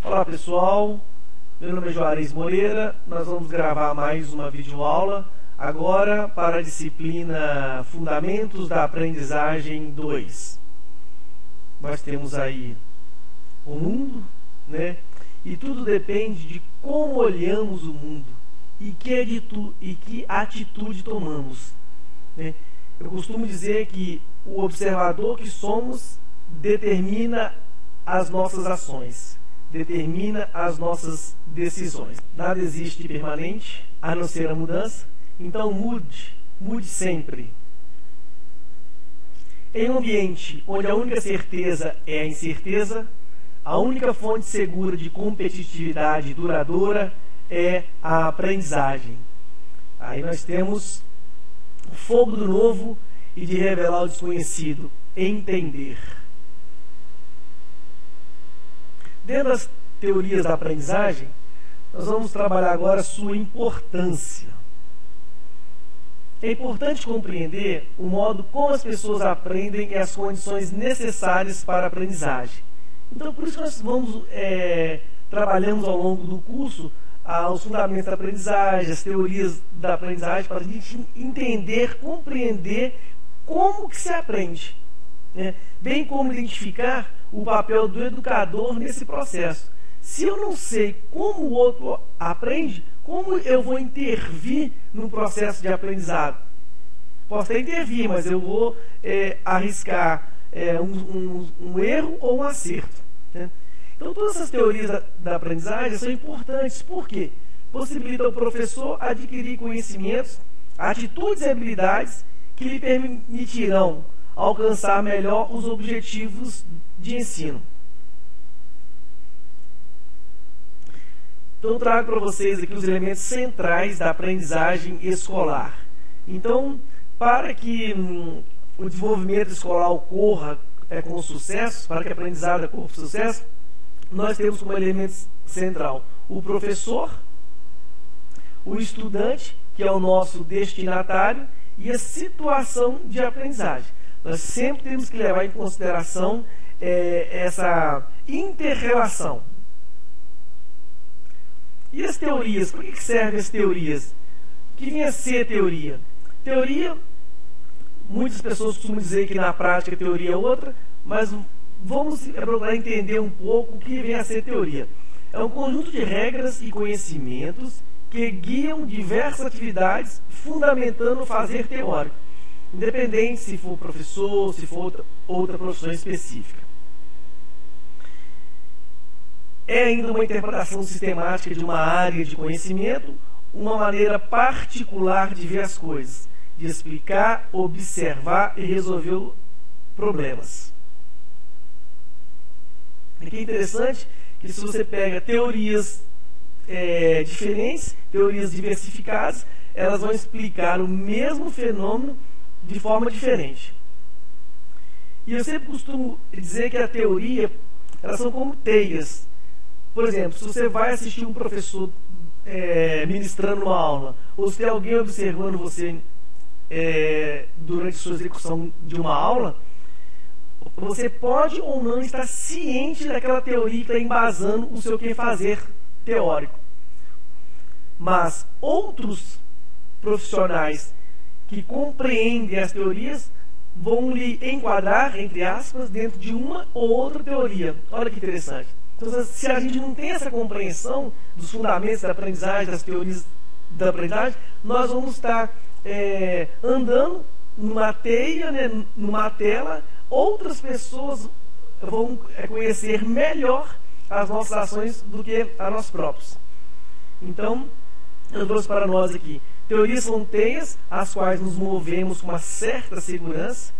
Olá pessoal, meu nome é Juarez Moreira, nós vamos gravar mais uma videoaula, agora para a disciplina Fundamentos da Aprendizagem 2. Nós temos aí o mundo, né? E tudo depende de como olhamos o mundo e que atitude tomamos, né? Eu costumo dizer que o observador que somos determina as nossas ações, determina as nossas decisões. Nada existe de permanente, a não ser a mudança. Então mude sempre. Em um ambiente onde a única certeza é a incerteza, a única fonte segura de competitividade duradoura é a aprendizagem. Aí nós temos o fogo do novo e de revelar o desconhecido, entender. Dentro das teorias da aprendizagem, nós vamos trabalhar agora a sua importância. É importante compreender o modo como as pessoas aprendem e as condições necessárias para a aprendizagem. Então, por isso que nós trabalhamos ao longo do curso os fundamentos da aprendizagem, as teorias da aprendizagem, para a gente entender, compreender como que se aprende, né? Bem como identificar o papel do educador nesse processo. Se eu não sei como o outro aprende, como eu vou intervir no processo de aprendizado? Posso até intervir, mas eu vou arriscar um erro ou um acerto, né? Então, todas essas teorias da aprendizagem são importantes. Por quê? Possibilita ao professor adquirir conhecimentos, atitudes e habilidades que lhe permitirão alcançar melhor os objetivos de ensino. Então, eu trago para vocês aqui os elementos centrais da aprendizagem escolar. Então, para que o desenvolvimento escolar ocorra com sucesso, para que a aprendizagem ocorra com sucesso, nós temos como elemento central o professor, o estudante, que é o nosso destinatário, e a situação de aprendizagem. Nós sempre temos que levar em consideração essa inter-relação. E as teorias? Por que servem as teorias? O que vem a ser teoria? Teoria, muitas pessoas costumam dizer que na prática a teoria é outra, mas vamos procurar entender um pouco o que vem a ser teoria. É um conjunto de regras e conhecimentos que guiam diversas atividades, fundamentando o fazer teórico, independente se for professor, se for outra profissão específica. É ainda uma interpretação sistemática de uma área de conhecimento, uma maneira particular de ver as coisas, de explicar, observar e resolver problemas. Aqui é interessante que se você pega teorias diferentes, teorias diversificadas, elas vão explicar o mesmo fenômeno de forma diferente. E eu sempre costumo dizer que a teoria, elas são como teias. Por exemplo, se você vai assistir um professor ministrando uma aula, ou se tem alguém observando você durante a sua execução de uma aula, você pode ou não estar ciente daquela teoria que está embasando o seu que fazer teórico. Mas outros profissionais que compreendem as teorias vão lhe enquadrar, entre aspas, dentro de uma ou outra teoria. Olha que interessante. Então, se a gente não tem essa compreensão dos fundamentos da aprendizagem, das teorias da aprendizagem, nós vamos estar andando numa teia, né, numa tela. Outras pessoas vão conhecer melhor as nossas ações do que a nós próprios. Então, eu trouxe para nós aqui: teorias são teias, as quais nos movemos com uma certa segurança.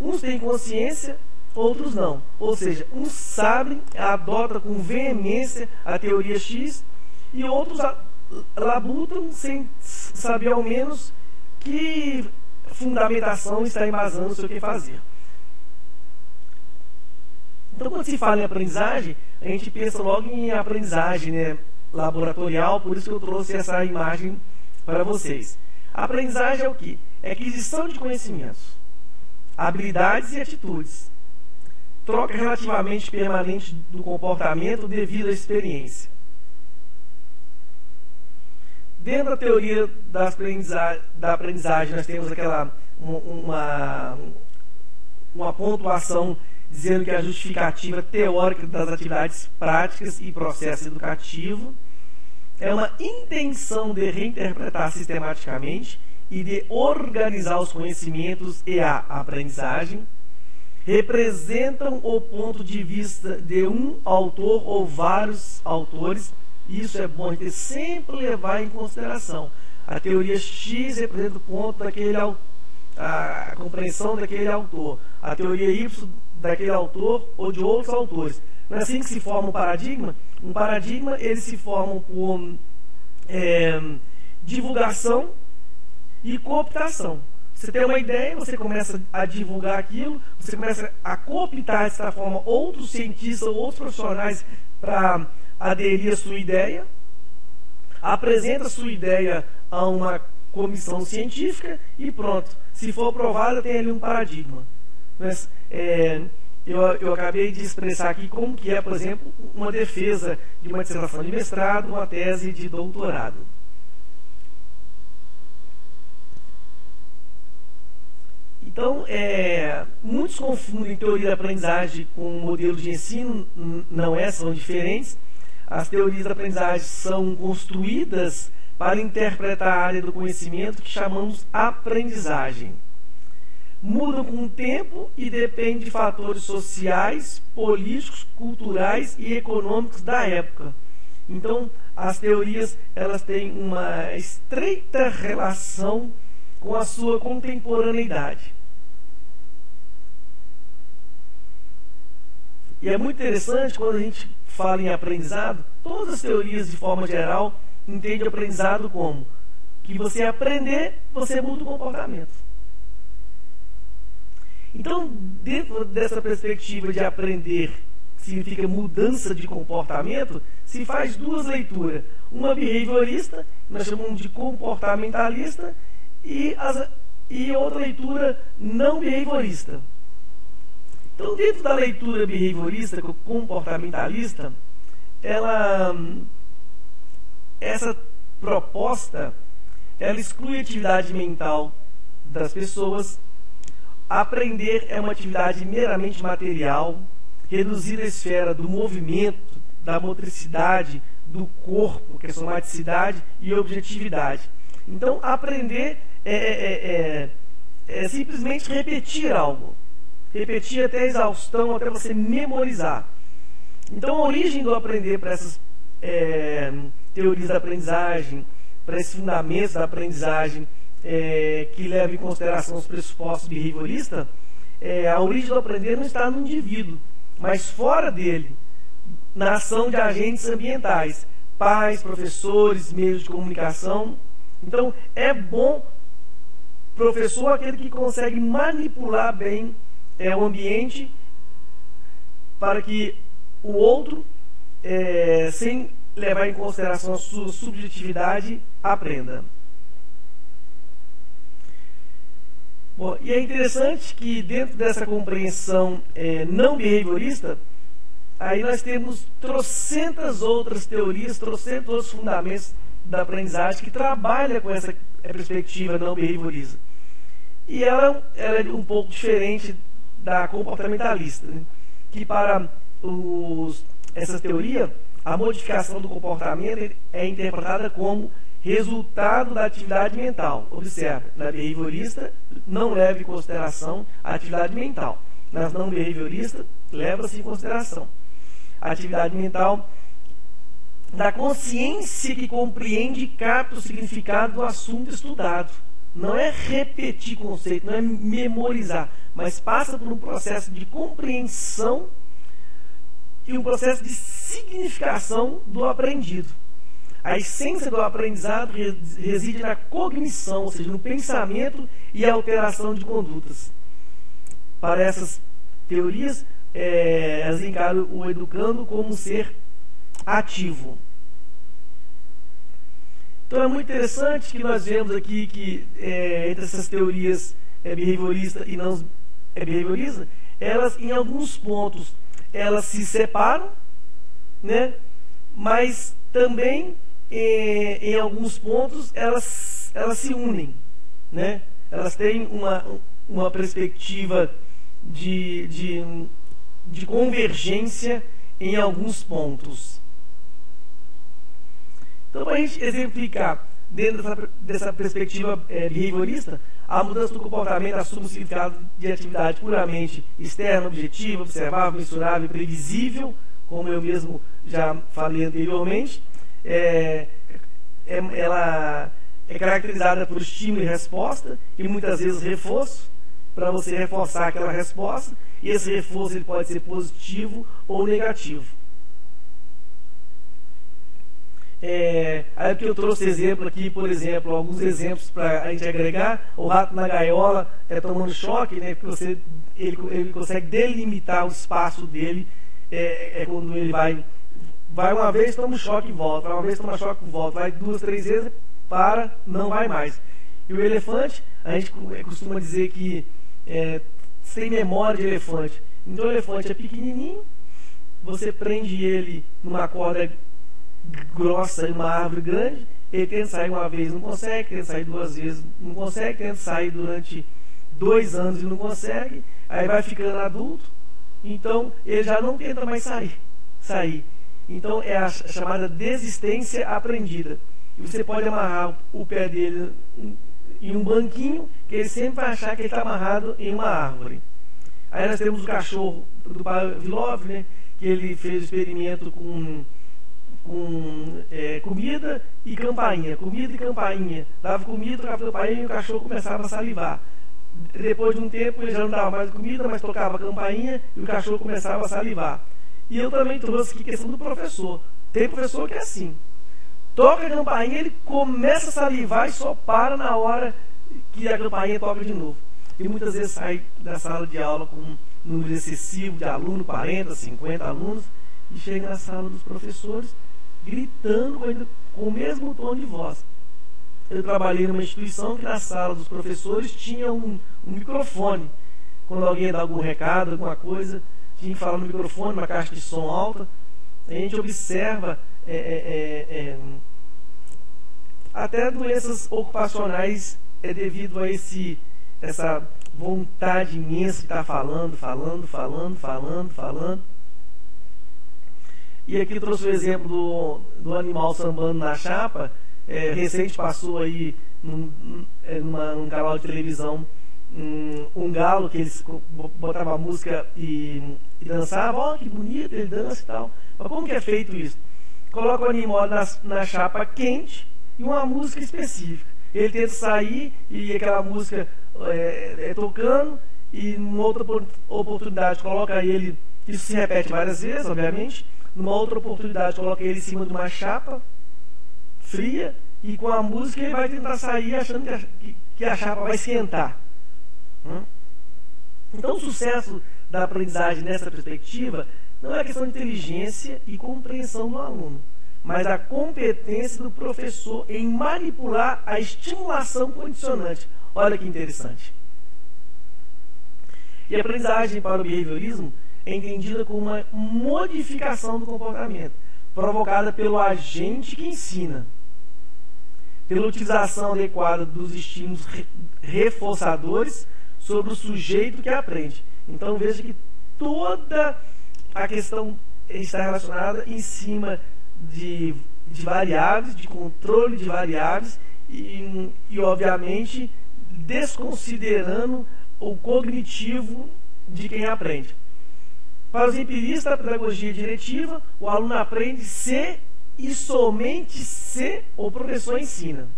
Uns têm consciência, outros não. Ou seja, uns sabem, adotam com veemência a teoria X, e outros labutam sem saber ao menos que fundamentação está embasando o seu que fazer. Então, quando se fala em aprendizagem, a gente pensa logo em aprendizagem, né, laboratorial, por isso que eu trouxe essa imagem para vocês. A aprendizagem é o quê? É aquisição de conhecimentos, habilidades e atitudes troca relativamente permanente do comportamento devido à experiência. Dentro da teoria da aprendizagem, nós temos uma pontuação dizendo que a justificativa teórica das atividades práticas e processo educativo é uma intenção de reinterpretar sistematicamente e de organizar os conhecimentos e a aprendizagem, representam o ponto de vista de um autor ou vários autores. Isso é bom a gente sempre levar em consideração. A teoria X representa o ponto daquele autor, a compreensão daquele autor, a teoria Y daquele autor ou de outros autores. Não é assim que se forma um paradigma? Um paradigma, ele se forma por divulgação e cooptação. Você tem uma ideia, você começa a divulgar aquilo, você começa a cooptar dessa forma outros cientistas ou outros profissionais para aderir à sua ideia, apresenta a sua ideia a uma comissão científica e pronto. Se for aprovada, tem ali um paradigma. Mas, eu acabei de expressar aqui como que é, por exemplo, uma defesa de uma dissertação de mestrado, uma tese de doutorado. Então, muitos confundem teoria da aprendizagem com modelo de ensino, não são diferentes. As teorias da aprendizagem são construídas para interpretar a área do conhecimento que chamamos aprendizagem. Mudam com o tempo e dependem de fatores sociais, políticos, culturais e econômicos da época. Então, as teorias elas têm uma estreita relação com a sua contemporaneidade. E é muito interessante quando a gente fala em aprendizado, todas as teorias de forma geral entendem o aprendizado como que você aprender, você muda o comportamento. Então, dentro dessa perspectiva de aprender, que significa mudança de comportamento, se faz duas leituras. Uma behaviorista, que nós chamamos de comportamentalista, e outra leitura não behaviorista. Então, dentro da leitura behaviorista, comportamentalista, essa proposta, ela exclui a atividade mental das pessoas. Aprender é uma atividade meramente material, reduzida à esfera do movimento, da motricidade, do corpo, que é somaticidade e objetividade. Então, aprender é simplesmente repetir algo. Repetir até a exaustão, até você memorizar. Então, a origem do aprender para essas teorias da aprendizagem, para esses fundamentos da aprendizagem, que levam em consideração os pressupostos behavioristas, a origem do aprender não está no indivíduo, mas fora dele, na ação de agentes ambientais, pais, professores, meios de comunicação. Então, é bom professor aquele que consegue manipular bem o ambiente para que o outro, sem levar em consideração a sua subjetividade, aprenda. Bom, e é interessante que dentro dessa compreensão não behaviorista, aí nós temos trocentas outras teorias, trocentos outros fundamentos da aprendizagem que trabalham com essa perspectiva não behaviorista. E ela é um pouco diferente da comportamentalista, né? Que para essa teoria, a modificação do comportamento é interpretada como resultado da atividade mental. Observe, na behaviorista não leva em consideração a atividade mental. Na não behaviorista, leva-se em consideração a atividade mental da consciência que compreende e capta o significado do assunto estudado. Não é repetir conceito, não é memorizar, mas passa por um processo de compreensão e um processo de significação do aprendido. A essência do aprendizado reside na cognição, ou seja, no pensamento e alteração de condutas. Para essas teorias, elas encaram o educando como um ser ativo. Então é muito interessante que nós vemos aqui que entre essas teorias behavioristas e não behavioristas, elas, em alguns pontos, elas se separam, né? Mas também, em alguns pontos, elas se unem, né? Elas têm uma perspectiva de convergência em alguns pontos. Então, para a gente exemplificar, dentro dessa perspectiva behaviorista, a mudança do comportamento assume o significado de atividade puramente externa, objetiva, observável, mensurável e previsível, como eu mesmo já falei anteriormente. Ela é caracterizada por estímulo e resposta, e muitas vezes reforço, para você reforçar aquela resposta, e esse reforço ele pode ser positivo ou negativo. Aí que eu trouxe exemplo aqui, por exemplo, alguns exemplos para a gente agregar. O rato na gaiola tomando choque, né, porque ele consegue delimitar o espaço dele, quando ele vai uma vez, toma um choque e volta, vai uma vez, toma choque e volta, vai 2, 3 vezes, para, não vai mais. E o elefante, a gente costuma dizer que sem memória de elefante. Então o elefante é pequenininho, você prende ele numa corda grossa em uma árvore grande, ele tenta sair uma vez, não consegue, tenta sair 2 vezes, não consegue, tenta sair durante 2 anos e não consegue, aí vai ficando adulto, então ele já não tenta mais sair. Então é a chamada desistência aprendida. E você pode amarrar o pé dele em um banquinho, que ele sempre vai achar que ele está amarrado em uma árvore. Aí nós temos o cachorro do Pavlov, né, que ele fez o experimento com comida e campainha. Comida e campainha. Dava comida, tocava campainha e o cachorro começava a salivar. Depois de um tempo ele já não dava mais comida, mas tocava a campainha e o cachorro começava a salivar. E eu também trouxe aqui a questão do professor. Tem professor que é assim. Toca a campainha, ele começa a salivar e só para na hora que a campainha toca de novo. E muitas vezes sai da sala de aula com um número excessivo de alunos, 40, 50 alunos, e chega na sala dos professores gritando com o mesmo tom de voz. Eu trabalhei numa instituição que na sala dos professores tinha um microfone. Quando alguém ia dar algum recado, alguma coisa, tinha que falar no microfone, uma caixa de som alta. A gente observa até doenças ocupacionais devido a essa vontade imensa de estar falando. E aqui trouxe o exemplo do animal sambando na chapa. Recente passou aí num canal de televisão um galo que eles botavam a música e dançavam. Ó, que bonito, ele dança e tal. Mas como que é feito isso? Coloca o animal na chapa quente e uma música específica. Ele tenta sair e aquela música tocando, e numa outra oportunidade coloca ele, isso se repete várias vezes, obviamente. Numa outra oportunidade coloca ele em cima de uma chapa fria, e com a música ele vai tentar sair achando que a chapa vai esquentar. Então o sucesso da aprendizagem nessa perspectiva não é a questão de inteligência e compreensão do aluno, mas a competência do professor em manipular a estimulação condicionante. Olha que interessante. E a aprendizagem para o behaviorismo é entendida como uma modificação do comportamento, provocada pelo agente que ensina, pela utilização adequada dos estímulos reforçadores sobre o sujeito que aprende. Então veja que toda a questão está relacionada em cima de variáveis, de controle de variáveis e obviamente desconsiderando o cognitivo de quem aprende. Para os empiristas da pedagogia diretiva, o aluno aprende se e somente se o professor ensina.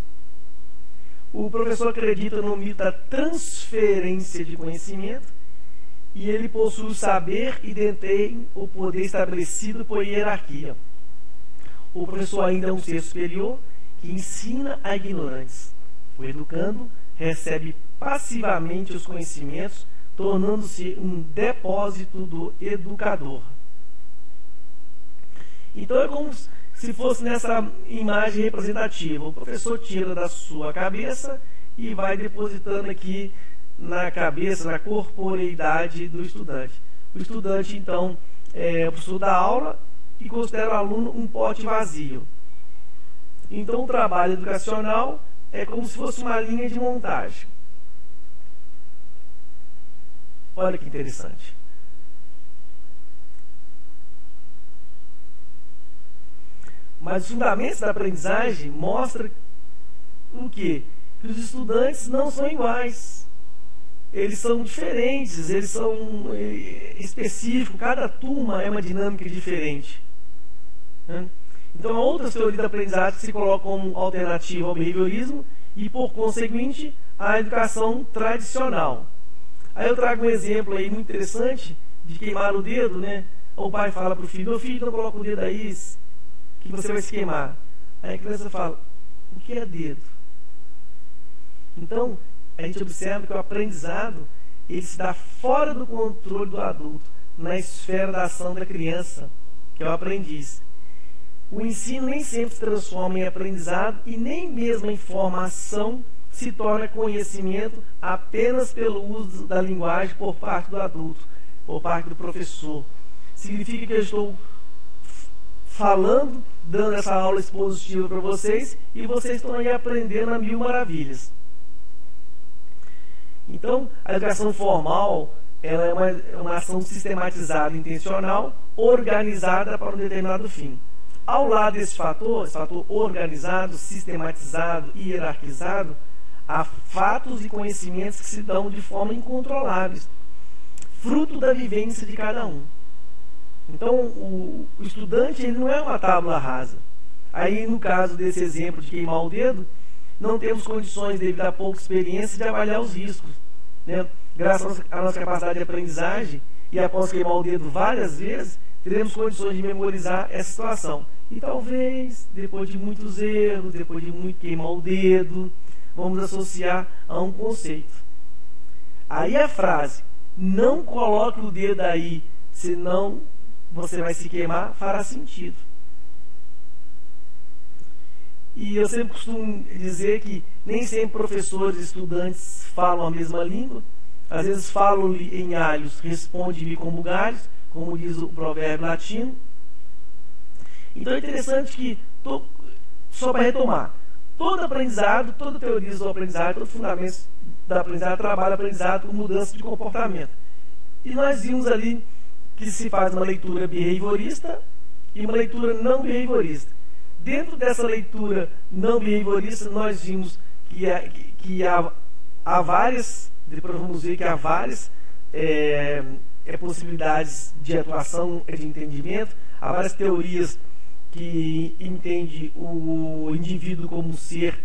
O professor acredita no mito da transferência de conhecimento e ele possui o saber e detém o poder estabelecido por hierarquia. O professor ainda é um ser superior que ensina a ignorantes. O educando recebe passivamente os conhecimentos, tornando-se um depósito do educador. Então é como se fosse nessa imagem representativa. O professor tira da sua cabeça e vai depositando aqui na cabeça, na corporeidade do estudante. O estudante, então, o professor dá aula e considera o aluno um pote vazio. Então, o trabalho educacional é como se fosse uma linha de montagem. Olha que interessante. Mas os fundamentos da aprendizagem mostram o quê? Que os estudantes não são iguais. Eles são diferentes, eles são específicos, cada turma é uma dinâmica diferente. Então, há outras teorias da aprendizagem que se colocam como alternativa ao behaviorismo e, por conseguinte, à educação tradicional. Aí eu trago um exemplo aí muito interessante de queimar o dedo, né? O pai fala para o filho: meu filho, não coloca o dedo aí, que você vai se queimar. Aí a criança fala: o que é dedo? Então, a gente observa que o aprendizado ele se dá fora do controle do adulto, na esfera da ação da criança, que é o aprendiz. O ensino nem sempre se transforma em aprendizado e nem mesmo em formação se torna conhecimento apenas pelo uso da linguagem por parte do adulto, por parte do professor. Significa que eu estou falando, dando essa aula expositiva para vocês e vocês estão aí aprendendo a mil maravilhas. Então, a educação formal ela é uma ação sistematizada, intencional, organizada para um determinado fim. Ao lado desse fator, esse fator organizado, sistematizado e hierarquizado, há fatos e conhecimentos que se dão de forma incontroláveis, fruto da vivência de cada um. Então, o estudante ele não é uma tábua rasa. Aí, no caso desse exemplo de queimar o dedo, não temos condições, devido à pouca experiência, de avaliar os riscos. Né? Graças à nossa capacidade de aprendizagem, e após queimar o dedo várias vezes, teremos condições de memorizar essa situação. E talvez, depois de muitos erros, depois de muito queimar o dedo, vamos associar a um conceito. Aí a frase, não coloque o dedo aí, senão você vai se queimar, fará sentido. E eu sempre costumo dizer que nem sempre professores e estudantes falam a mesma língua. Às vezes falam em alhos, responde-me com bugalhos, como diz o provérbio latino. Então é interessante que, só para retomar, todo aprendizado, toda teoria do aprendizado, todos os fundamentos da aprendizagem trabalha o aprendizado com mudança de comportamento. E nós vimos ali que se faz uma leitura behaviorista e uma leitura não behaviorista. Dentro dessa leitura não behaviorista, nós vimos que há várias, depois vamos ver que há várias possibilidades de atuação e de entendimento, há várias teorias que entende o indivíduo como ser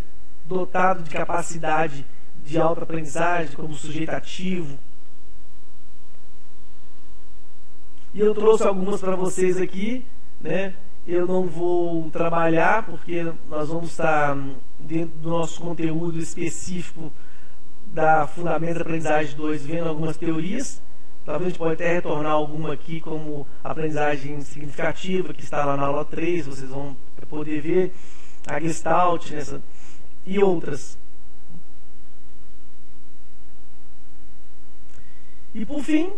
dotado de capacidade de autoaprendizagem, como sujeito ativo. E eu trouxe algumas para vocês aqui, né? Eu não vou trabalhar, porque nós vamos estar dentro do nosso conteúdo específico da Fundamentos da Aprendizagem 2, vendo algumas teorias. Talvez a gente pode até retornar alguma aqui, como aprendizagem significativa, que está lá na aula 3, vocês vão poder ver, a Gestalt, e outras. E por fim,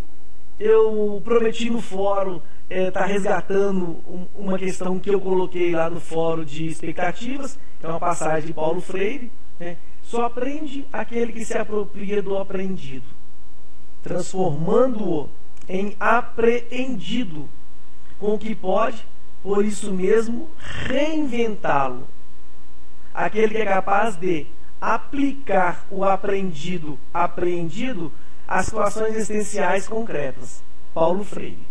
eu prometi no fórum estar resgatando uma questão que eu coloquei lá no fórum de expectativas, que é uma passagem de Paulo Freire, né? Só aprende aquele que se apropria do aprendido, transformando-o em apreendido, com o que pode, por isso mesmo, reinventá-lo. Aquele que é capaz de aplicar o apreendido às situações existenciais concretas. Paulo Freire.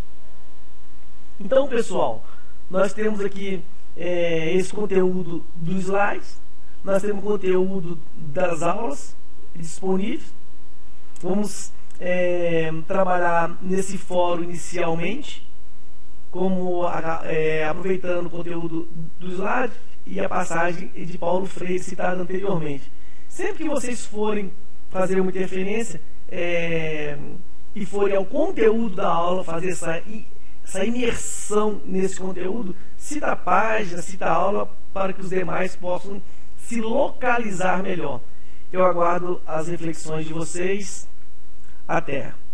Então, pessoal, nós temos aqui esse conteúdo dos slides, nós temos o conteúdo das aulas disponíveis. Vamos trabalhar nesse fórum inicialmente, como aproveitando o conteúdo do slide e a passagem de Paulo Freire citada anteriormente. Sempre que vocês forem fazer uma interferência e forem ao conteúdo da aula, fazer essa imersão nesse conteúdo, cita a página, cita a aula, para que os demais possam se localizar melhor. Eu aguardo as reflexões de vocês. a Terra.